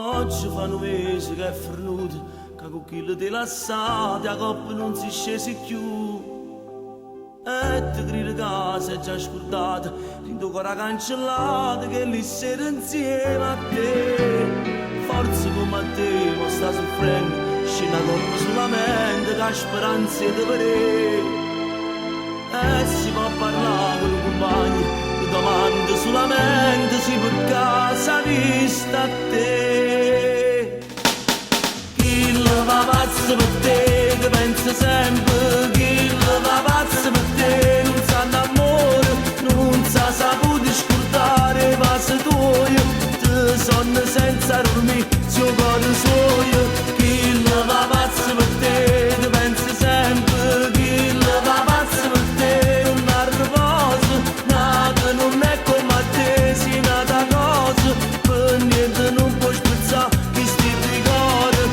Oggi fa 9 mesi che è fornuto, che con chilo di lassati a coppa non si scesi più. E ti grido casa è già scordata, rindo ancora cancellata che lì sera insieme a te. Forse come a te non sta soffrendo, scena colpa sulla mente che ha speranza di vedere. E si può parlare con i compagni, le domande sulla mente, si per casa vista a te. Chi la va pazzo per te, che pensa sempre, chi la va pazzo per te, non sa d'amore, non sa saputo scordare i passi tuoi, ti sonno senza dormire, suo cuore suo. Chi la va pazzo per te, che pensa sempre, chi la va pazzo per te, non ha riposo, nata non è come a te, si nata cosa, per niente non puoi spezzare chi sti ricordi.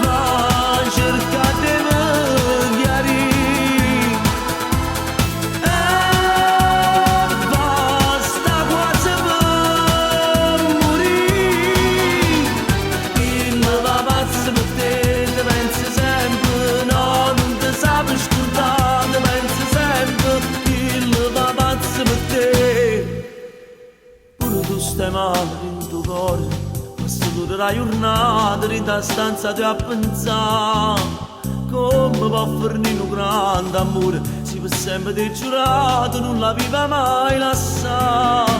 Ma cercate di chiarire, basta quasi per morire. Chi la va pazzo per te, ti pensi sempre, no, non ti sapi scordare, ti pensi sempre, chi la va pazzo per te. Pure tu stai male in tuo cuore, passa tutta la giornata in ta stanza ti a pensare. Come può fornire un grande amore, si per sempre ti giurato, non la viva mai lasciare.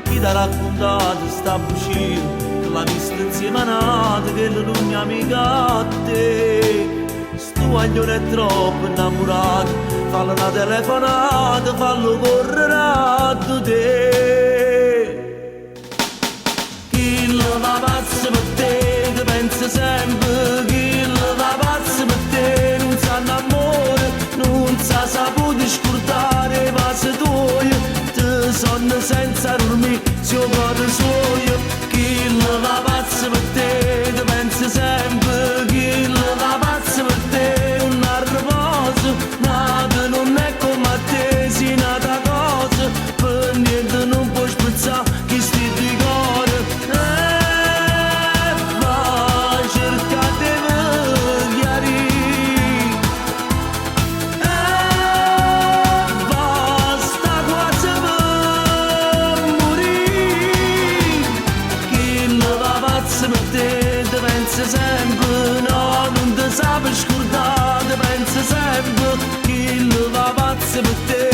Chi ti ha raccontato sta bugia, che l'ha vista insieme a nata, che non è amica a te. Sto guaglione è troppo innamorato, fallo una telefonata, fallo correre a te. Chi la va pazzo per te, che pensa sempre, chi la va pazzo per te, non sa d'amore, non sa saputo scordare i passi tuoi, ti sonno senza dormire, suo cuore suo. Chi la va pazzo per te, che pensa sempre, chi la va pazzo per te, non ha riposo, nata non è come a te, si nata cosa, per niente non puoi spezzare chi sti ricordi. Ma cercate di chiarire, basta quasi per morire. Chi la va pazzo per te, ti pensa sempre, no, non ti sapi scordare, ti pensa sempre, chi la va pazzo per te.